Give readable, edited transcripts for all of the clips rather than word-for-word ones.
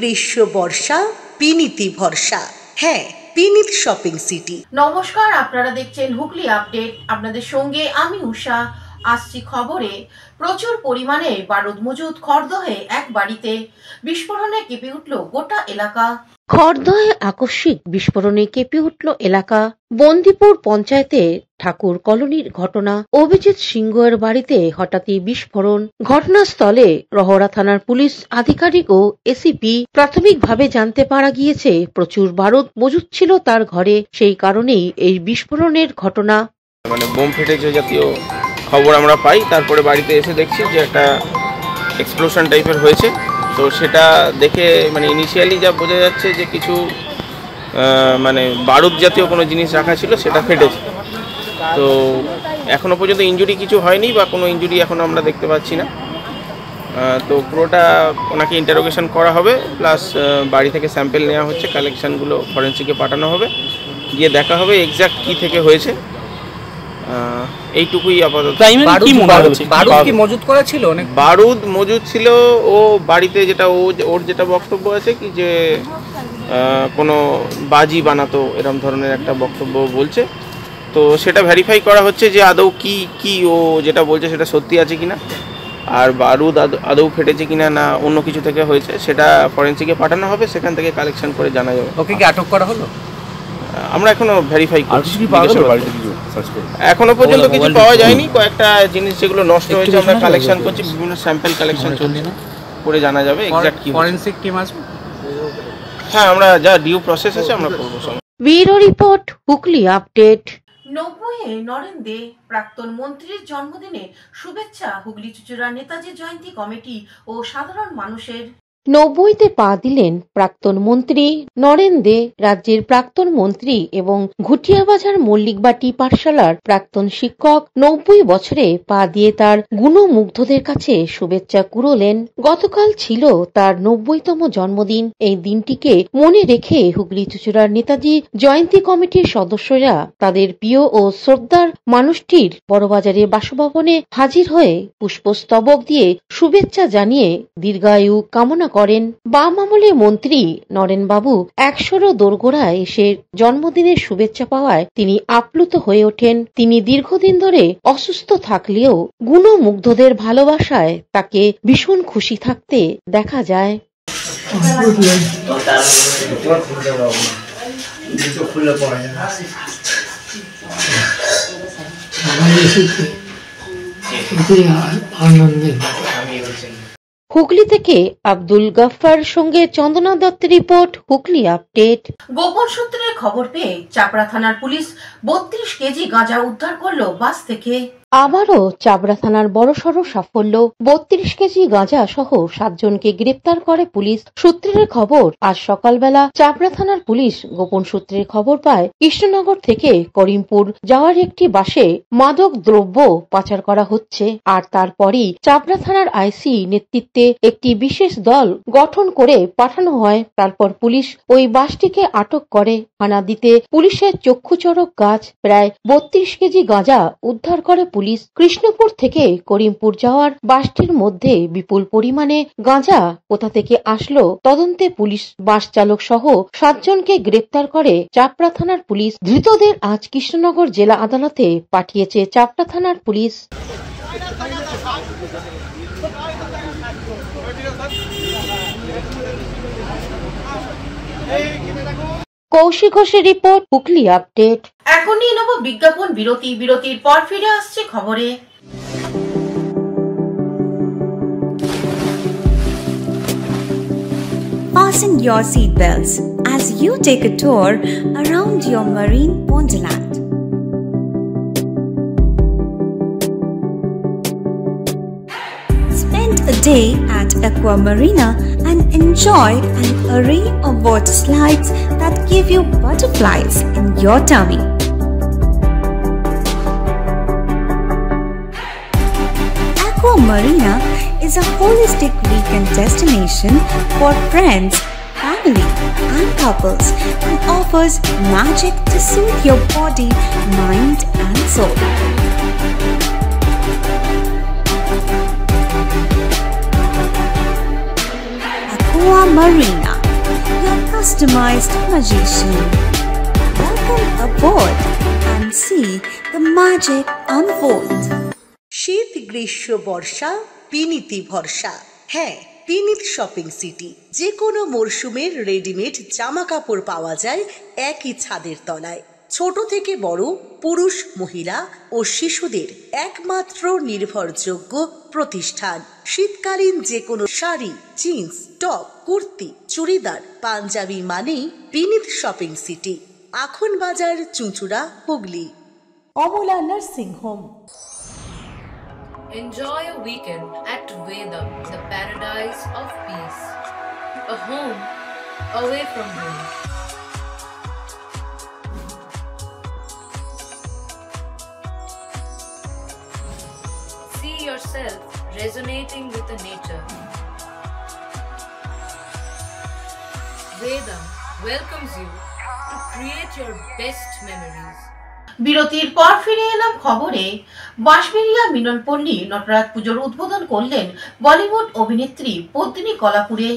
গ্রীষ্ম বর্ষা বিনীতি ভরসা। হ্যাঁ, বিনীত শপিং সিটি। নমস্কার, আপনারা দেখছেন হুগলি আপডেট। আপনাদের সঙ্গে আমি উষা। আসছি খবরে। প্রচুর পরিমাণে বারুদ মজুদ খড়দহে এক বাড়িতে। বিস্ফোরণে কেঁপে উঠল গোটা এলাকা। খড়দহে আকস্মিক বিস্ফোরণে কেঁপে উঠল এলাকা। বন্দিপুর পঞ্চায়েতে ঠাকুর কলোনির ঘটনা। অভিজিৎ সিংহের বাড়িতে হঠাৎই বিস্ফোরণ। ঘটনাস্থলে রহরা থানার পুলিশ আধিকারিক ও এসিপি। প্রাথমিকভাবে জানতে পারা গিয়েছে প্রচুর বারুদ মজুদ ছিল তার ঘরে, সেই কারণেই এই বিস্ফোরণের ঘটনা। মানে বোম ফেটেছে জাতীয় খবর আমরা পাই, তারপরে বাড়িতে এসে দেখছি যে একটা এক্সপ্লোশন টাইপের হয়েছে। তো সেটা দেখে মানে ইনিশিয়ালি যা বোঝা যাচ্ছে যে কিছু মানে বারুদ জাতীয় কোনো জিনিস রাখা ছিল, সেটা ফেটেছে। তো এখনও পর্যন্ত ইনজুরি কিছু হয়নি বা কোনো ইনজুরি এখনও আমরা দেখতে পাচ্ছি না। তো পুরোটা ওনাকে ইন্টারোগেশন করা হবে, প্লাস বাড়ি থেকে স্যাম্পেল নেওয়া হচ্ছে, কালেকশানগুলো ফরেন্সিকে পাঠানো হবে, গিয়ে দেখা হবে এক্স্যাক্ট কী থেকে হয়েছে। এইটুকুই আপাতত। বারুদ কি মজুদ করা ছিল? অনেক বারুদ মজুদ ছিল। ও বাড়িতে যেটা ওর যেটা বক্তব্য আছে কি যে কোনো বাজি বানাতো, এরকম ধরনের একটা বক্তব্য বলছে। তো সেটা ভেরিফাই করা হচ্ছে যে আদৌ কি ও যেটা বলছে সেটা সত্যি আছে কিনা, আর বারুদ আদৌ ফেটেছে কিনা না অন্য কিছু থেকে হয়েছে, সেটা ফরেন্সিকে পাঠানো হবে, সেখান থেকে কালেকশন করে জানা যাবে। ওকে কি আটক করা হলো? আমরা এখনো ভেরিফাই করছি। এখনো পর্যন্ত কিছু পাওয়া যায়নি। কয়েকটা জিনিস যেগুলো নষ্ট হয়েছে আমরা কালেকশন করছি, বিভিন্ন স্যাম্পল কালেকশন চলছে, করে জানা যাবে এক্স্যাক্ট কি। ফরেনসিক টিম আসবে? হ্যাঁ, আমরা যা ডিউ প্রসেস আছে আমরা করব। Bureau report, Hooghly update. 90-এ নরেন দে প্রাক্তন মন্ত্রীর জন্মদিনে শুভেচ্ছা হুগলি চুঁচুড়া নেতাজি জয়ন্তী কমিটি ও সাধারণ মানুষের। 90তে পা দিলেন প্রাক্তন মন্ত্রী নরেন দে। রাজ্যের প্রাক্তন মন্ত্রী এবং ঘুটিয়াবাজার মল্লিকবাটি পাঠশালার প্রাক্তন শিক্ষক 90 বছরে পা দিয়ে তার গুণমুগ্ধদের কাছে শুভেচ্ছা কুড়োলেন। গতকাল ছিল তার 90তম জন্মদিন। এই দিনটিকে মনে রেখে হুগলি চুঁচুড়ার নেতাজি জয়ন্তী কমিটির সদস্যরা তাদের প্রিয় ও শ্রদ্ধার মানুষটির বড়বাজারে বাসভবনে হাজির হয়ে পুষ্পস্তবক দিয়ে শুভেচ্ছা জানিয়ে দীর্ঘায়ু কামনা করেন। বাম আমলে মন্ত্রী নরেন বাবু 100 দোরগোড়ায় এসে জন্মদিনের শুভেচ্ছা পাওয়ায় তিনি আপ্লুত হয়ে ওঠেন। তিনি দীর্ঘদিন ধরে অসুস্থ থাকলেও গুণমুগ্ধদের ভালোবাসায় তাকে ভীষণ খুশি থাকতে দেখা যায়। হুগলি থেকে আব্দুল গাফফার সঙ্গে চন্দনা দত্তের রিপোর্ট, হুগলি আপডেট। গোপন সূত্রের খবর পেয়ে চাপড়া থানার পুলিশ 32 কেজি গাঁজা উদ্ধার করলো বাস থেকে। আবারও চাপড়া থানার বড়সড় সাফল্য। 32 কেজি গাঁজা সহ 7 জনকে গ্রেপ্তার করে পুলিশ। সূত্রের খবর, আজ সকালবেলা চাপড়া থানার পুলিশ গোপন সূত্রের খবর পায় কৃষ্ণনগর থেকে করিমপুর যাওয়ার একটি বাসে মাদক দ্রব্য পাচার করা হচ্ছে। আর তারপরই চাপড়া থানার আইসি নেতৃত্বে একটি বিশেষ দল গঠন করে পাঠানো হয়। তারপর পুলিশ ওই বাসটিকে আটক করে। হানা দিতে পুলিশের চক্ষুচড়ক গাছ প্রায় 32 কেজি গাঁজা উদ্ধার করে পুলিশ। কৃষ্ণপুর থেকে করিমপুর যাওয়ার বাসটির মধ্যে বিপুল পরিমাণে গাঁজা কোথা থেকে আসলো তদন্তে পুলিশ বাস চালক সহ 7 জনকে গ্রেপ্তার করে চাপড়া থানার পুলিশ। ধৃতদের আজ কৃষ্ণনগর জেলা আদালতে পাঠিয়েছে চাপড়া থানার পুলিশ। কৌশিক ঘোষের রিপোর্ট, হুগলি আপডেট। এখনই নেব বিজ্ঞাপন বিরতি। বিরতির পর ফিরে আসছে খবরে। Fasten your seatbelts as you take a tour around your marine wonderland. Spend a day at Aqua Marina and enjoy an array of water slides that give you butterflies in your tummy. Aqua Marina is a holistic weekend destination for friends, family, and couples and offers magic to soothe your body, mind, and soul. Aqua Marina, customized magician. Welcome aboard and see the magic unfold. শীত গ্রীষ্ম বর্ষা পিনিতি ভরসা। হ্যাঁ, পিনিত shopping city. যে কোনো মরশুমের readymade জামা কাপড় পাওয়া যায় একই ছাদের তলায়। ছোট থেকে বড়, পুরুষ, মহিলা ও শিশুদের একমাত্র নির্ভরযোগ্য প্রতিষ্ঠান। শীতকালীন যে কোনো শাড়ি, জিন্স, টপ, কুর্তি, চুড়িদার, পাঞ্জাবি মানেই পিনিত শপিং সিটি। আখন বাজার, চুঁচুড়া, Hooghly. Amala nursing home. Enjoy a weekend at Vedam, the paradise of peace. A home away from home. See yourself resonating with the nature. Vedam welcomes you to create your best memories. বিরতির পর ফিরে এলাম খবরে। বাঁশবেড়িয়া মিলনপল্লী নটরাজ পুজোর উদ্বোধন করলেন বলিউড অভিনেত্রী পদ্মিনী কলাপুরে।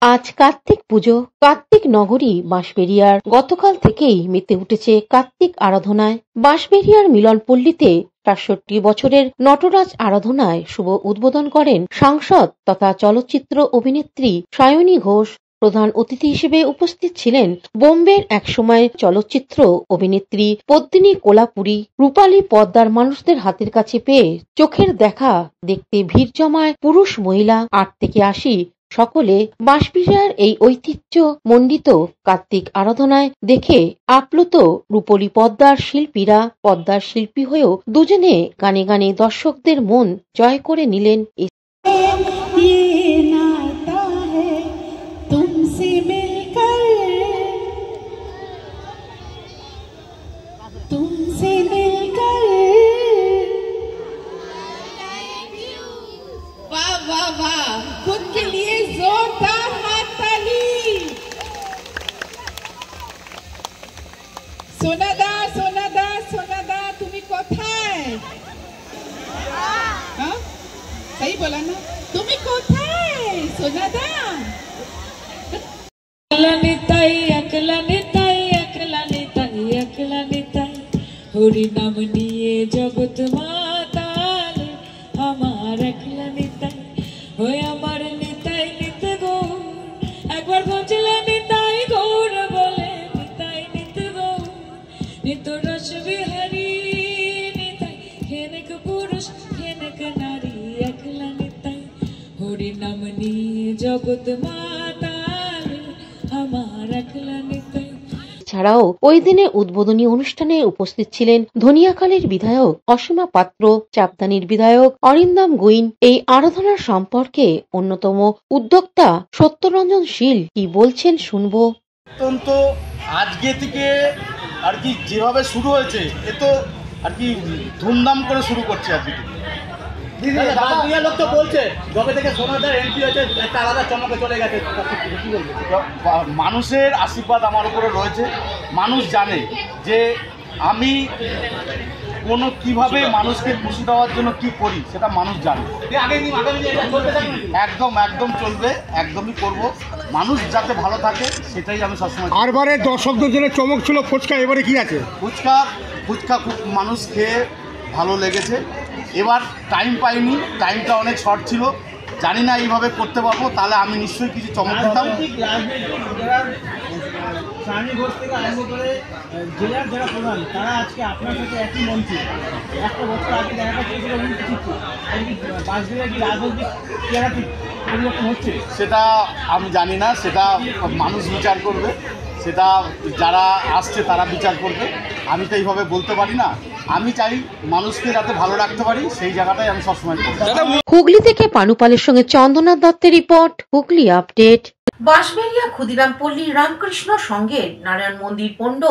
আজ কার্তিক পুজো। কার্তিক নগরী বাঁশবেড়িয়ার গতকাল থেকেই মেতে উঠেছে কার্তিক আরাধনায়। বাঁশবেড়িয়ার মিলনপল্লীতে ৬৭ বছরের নটরাজ আরাধনায় শুভ উদ্বোধন করেন সাংসদ তথা চলচ্চিত্র অভিনেত্রী সায়নী ঘোষ। প্রধান অতিথি হিসেবে উপস্থিত ছিলেন বোম্বের একসময় চলচ্চিত্র অভিনেত্রী পদ্মিনী কোলাপুরী। রূপালী পর্দার মানুষদের হাতের কাছে পেয়ে চোখের দেখা দেখতে ভিড় জমায় পুরুষ মহিলা ৮ থেকে ৮০ সকলে। বাঁশবেড়িয়ার এই ঐতিহ্য মণ্ডিত কার্তিক আরাধনায় দেখে আপ্লুত রূপলী পর্দার শিল্পীরা। পর্দার শিল্পী হয়েও দুজনে গানে গানে দর্শকদের মন জয় করে নিলেন। खुद के लिए जोरदार हाथ ताली। सोनादा सोनादा सोनादा तुम्ही कोथाय? हाँ सही बोला ना? तुम्ही कोथाय सोनादा? अकला निताई अकला निताई अकला निताई अकला निताई हरि नाम निये जगत माताल আমার अकला निताई ওই আমার নিতাই নিত গৌর একবার পৌঁছলে নিতাই গৌর বলে নিতাই নিত গৌর নিত রস বিহারী নিতাই খেনক পুরুষ খেনক নারী একলা নিতাই হরি নাম নিয়ে জগৎ মাতাল আমার একলা নিতাই। ছাড়াও ওই দিনে উদ্বোধনী অনুষ্ঠানে উপস্থিত ছিলেন ধনিয়াখালীর বিধায়ক অসীমা পাত্র, চাপদানির বিধায়ক অরিন্দম গুইন। এই আরাধনার সম্পর্কে অন্যতম উদ্যোক্তা সত্যরঞ্জন শীল কি বলছেন শুনবো। অত্যন্ত আজকে থেকে আর কি যেভাবে শুরু হয়েছে এ তো আর কি ধুমধাম করে শুরু করছে আজকে থেকে। লোক তো বলছে যবে থেকে সোনাদার এন্ট্রি হয়েছে একটা আলাদা চমকে চলে গেছে। মানুষের আশীর্বাদ আমার উপরে রয়েছে। মানুষ জানে যে আমি কোনো কিভাবে মানুষকে খুশি দেওয়ার জন্য কি করি সেটা মানুষ জানে। একদম একদম চলবে, একদমই করব। মানুষ যাতে ভালো থাকে সেটাই আমি সবসময়। আরবারে দর্শকদের জন্য চমক ছিল ফুচকা, এবারে কি আছে? ফুচকা খুব মানুষ খেয়ে ভালো লেগেছে। এবার টাইম পাইনি, টাইমটা অনেক শর্ট ছিল। জানি না এইভাবে করতে পারবো, তাহলে আমি নিশ্চয়ই কিছু চমক দিতাম। সায়নী ঘোষ থেকে আরম্ভ করে জেলার যারা প্রধান তারা আজকে আপনার সাথে একই মঞ্চে একটা বছর আগে দেখা চেয়েছিল বাঁশবেড়িয়া কি রাজনৈতিক পরিবর্তন হচ্ছে সেটা আমি জানি না, সেটা মানুষ বিচার করবে, সেটা যারা আসছে তারা বিচার করবে। আমি তো এইভাবে বলতে পারি না। আমি চাই মানুষকে যাতে ভালো রাখতে পারি, সেই জায়গাটাই আমি সবসময় করি। হুগলি থেকে পানুপালের সঙ্গে চন্দনা দত্তের রিপোর্ট, হুগলি আপডেট। বাঁশবেড়িয়া ক্ষুদিরাম পল্লী রামকৃষ্ণ সংঘের নারায়ণ মন্দির পণ্ড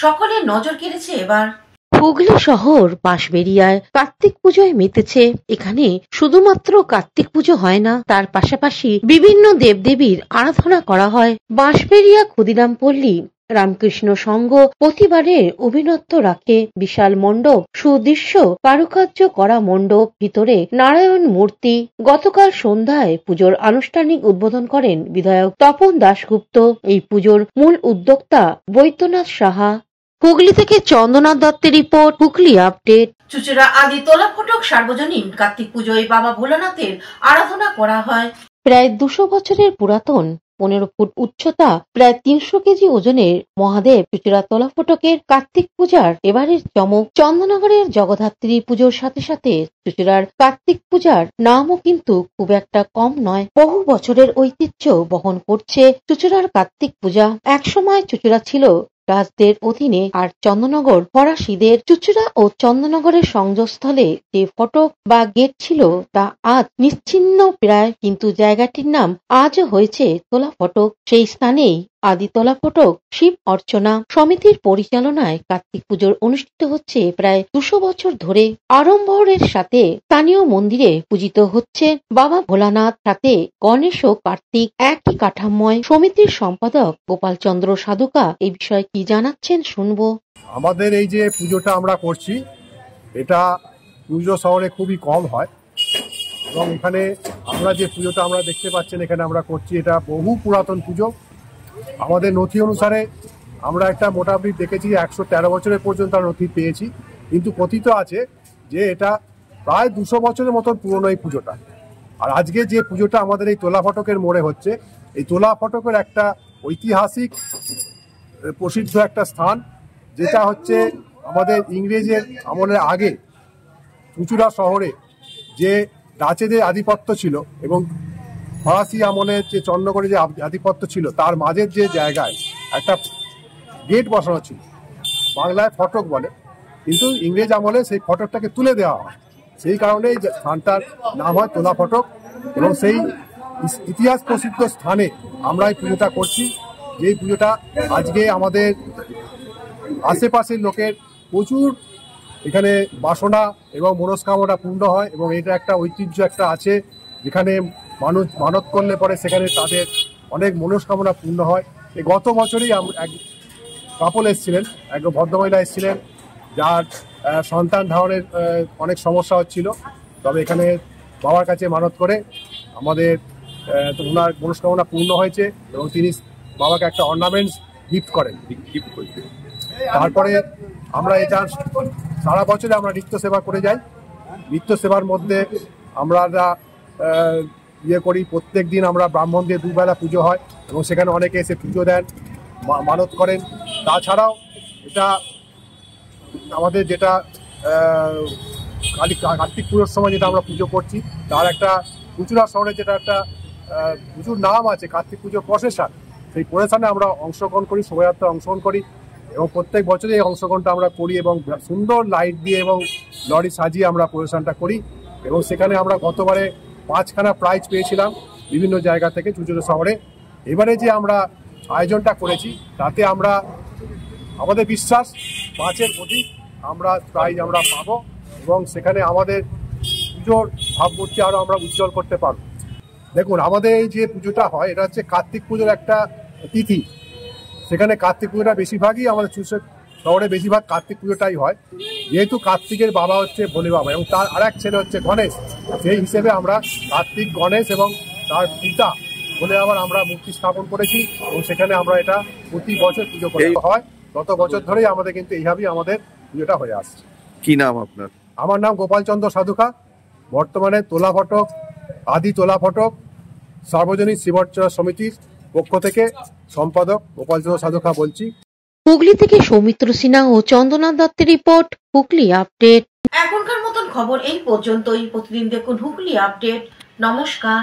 সকলের নজর কেড়েছে এবার। হুগলি শহর বাঁশবেড়িয়ায় কার্তিক পুজোয় মেতেছে। এখানে শুধুমাত্র কার্তিক পুজো হয় না, তার পাশাপাশি বিভিন্ন দেবদেবীর আরাধনা করা হয়। বাঁশবেড়িয়া ক্ষুদিরাম পল্লী রামকৃষ্ণ সংঘ প্রতিবারের অভিনত্ব রাখে বিশাল মণ্ডপ, সুদৃশ্য কারুকার্য করা মণ্ডপ, ভিতরে নারায়ণ মূর্তি। গতকাল সন্ধ্যায় পুজোর আনুষ্ঠানিক উদ্বোধন করেন বিধায়ক তপন দাশগুপ্ত। এই পুজোর মূল উদ্যোক্তা বৈদ্যনাথ সাহা। হুগলি থেকে চন্দ্রনাথ দত্তের রিপোর্ট, হুগলি আপডেট। চুচুড়া আদি তোলা ফটক সার্বজনীন কার্তিক পুজোয় বাবা ভোলানাথের আরাধনা করা হয়। প্রায় 200 বছরের পুরাতন 15 ফুট উচ্চতা, প্রায় 300 কেজি ওজনের মহাদেব চুচুড়া তোলা ফটকের কার্তিক পূজার এবারের চমক। চন্দননগরের জগদ্ধাত্রী পুজোর সাথে সাথে চুচুড়ার কার্তিক পূজার নামও কিন্তু খুব একটা কম নয়। বহু বছরের ঐতিহ্য বহন করছে চুচুড়ার কার্তিক পূজা। একসময় চুচুড়া ছিল রাজদের অধীনে, আর চন্দননগর ফরাসিদের। চুচুড়া ও চন্দননগরের সংযোগস্থলে যে ফটক বা গেট ছিল তা আজ নিশ্চিহ্ন প্রায়, কিন্তু জায়গাটির নাম আজও হয়েছে তোলা ফটক। সেই স্থানেই আদি তোলা ফটক শিব অর্চনা সমিতির পরিচালনায় কার্তিক পুজোর অনুষ্ঠিত হচ্ছে প্রায় 200 বছর ধরে। আড়ম্বরের সাথে স্থানীয় মন্দিরে পূজিত হচ্ছে বাবা ভোলানাথ, সাথে গণেশ ও কার্তিক একই কাঠামোয়। সমিতির সম্পাদক গোপাল চন্দ্র সাধুকা এই বিষয়ে কি জানাচ্ছেন শুনবো। আমাদের এই যে পুজোটা আমরা করছি, এটা পুজো শহরে খুবই কম হয়, এবং এখানে আমরা যে পুজোটা আমরা দেখতে পাচ্ছেন এখানে আমরা করছি, এটা বহু পুরাতন পুজো। আমাদের নথি অনুসারে আমরা একটা মোটামুটি দেখেছি 113 বছরের পর্যন্ত নথি পেয়েছি, কিন্তু কথিত আছে যে এটা প্রায় 200 বছরের মতন পুরনো এই পুজোটা। আর আজকে যে পুজোটা আমাদের এই তোলা ফটকের মোড়ে হচ্ছে, এই তোলা ফটকের একটা ঐতিহাসিক প্রসিদ্ধ একটা স্থান, যেটা হচ্ছে আমাদের ইংরেজের আমলের আগে চুচুড়া শহরে যে ডাচেদের আধিপত্য ছিল এবং ফরাসি আমলের যে চন্দ্রনগরে যে আধিপত্য ছিল, তার মাঝের যে জায়গায় একটা গেট বসানো ছিল, বাংলায় ফটক বলে, কিন্তু ইংরেজ আমলে সেই ফটকটাকে তুলে দেওয়া হয়। সেই কারণে এই স্থানটার নাম হয় তোলা ফটক, এবং সেই ইতিহাস প্রসিদ্ধ স্থানে আমরা এই পুজোটা করছি। যেই পুজোটা আজকে আমাদের আশেপাশের লোকের প্রচুর এখানে বাসনা এবং মনস্কামনা পূর্ণ হয়, এবং এটা একটা ঐতিহ্য একটা আছে, যেখানে মানুষ মানত করলে পরে সেখানে তাদের অনেক মনস্কামনা পূর্ণ হয়। এই গত বছরই এক কাপল এসেছিলেন, এক ভদ্রমহিলা এসেছিলেন, যার সন্তান ধারণের অনেক সমস্যা হচ্ছিল, তবে এখানে বাবার কাছে মানত করে আমাদের ওনার মনস্কামনা পূর্ণ হয়েছে, এবং তিনি বাবাকে একটা অর্নামেন্টস গিফট করেন। তারপরে আমরা এটা সারা বছরে আমরা নিত্য সেবা করে যাই। নিত্য সেবার মধ্যে আমরা ইয়ে করি, প্রত্যেক দিন আমরা ব্রাহ্মণ দিয়ে 2 বেলা পুজো হয়, এবং সেখানে অনেকে এসে পুজো দেন, মানত করেন। তাছাড়াও এটা আমাদের যেটা কার্তিক পুজোর সময় যেটা আমরা পুজো করছি, তার একটা চুচুড়া শহরে যেটা একটা প্রচুর নাম আছে, কার্তিক পুজো প্রসেশন। সেই প্রসেশনে আমরা অংশগ্রহণ করি, শোভাযাত্রা অংশগ্রহণ করি, এবং প্রত্যেক বছরই এই অংশগ্রহণটা আমরা করি, এবং সুন্দর লাইট দিয়ে এবং লরি সাজিয়ে আমরা প্রসেশনটা করি। এবং সেখানে আমরা গতবারে 5খানা প্রাইজ পেয়েছিলাম বিভিন্ন জায়গা থেকে চুচুড়া শহরে। এবারে যে আমরা আয়োজনটা করেছি, তাতে আমরা আমাদের বিশ্বাস 5-এর অধিক আমরা প্রাইজ আমরা পাবো, এবং সেখানে আমাদের পুজোর ভাবমূর্তি আরও আমরা উজ্জ্বল করতে পারবো। দেখুন, আমাদের এই যে পুজোটা হয়, এটা হচ্ছে কার্তিক পুজোর একটা তিথি। সেখানে কার্তিক পুজোটা বেশিরভাগই আমাদের চুচুড়া শহরে বেশিরভাগ কার্তিক পুজোটাই হয়, যেহেতু কার্তিকের বাবা হচ্ছে ভোলে বাবা এবং তার আরেক ছেলে হচ্ছে গণেশ। সেই হিসেবে আমরা কার্তিক, গণেশ এবং তার পিতা ভোলে বাবার আমরা মূর্তি স্থাপন করেছি, এবং সেখানে আমরা এটা প্রতি বছর পুজো করা হয়। গত বছর ধরেই আমাদের কিন্তু এইভাবেই আমাদের পুজোটা হয়ে আসছে। কি নাম আপনার? আমার নাম গোপাল চন্দ্র সাধুকা। বর্তমানে তোলা ফটক, আদি তোলা ফটক সার্বজনীন শিব অর্চনা সমিতির পক্ষ থেকে সম্পাদক গোপাল চন্দ্র সাধুকা বলছি। হুগলি থেকে সৌমিত্র সিনহা ও চন্দ্রনাথ দত্তের রিপোর্ট, হুগলি আপডেট। এখনকার মতন খবর এই পর্যন্তই। প্রতিদিন দেখুন হুগলি আপডেট। নমস্কার।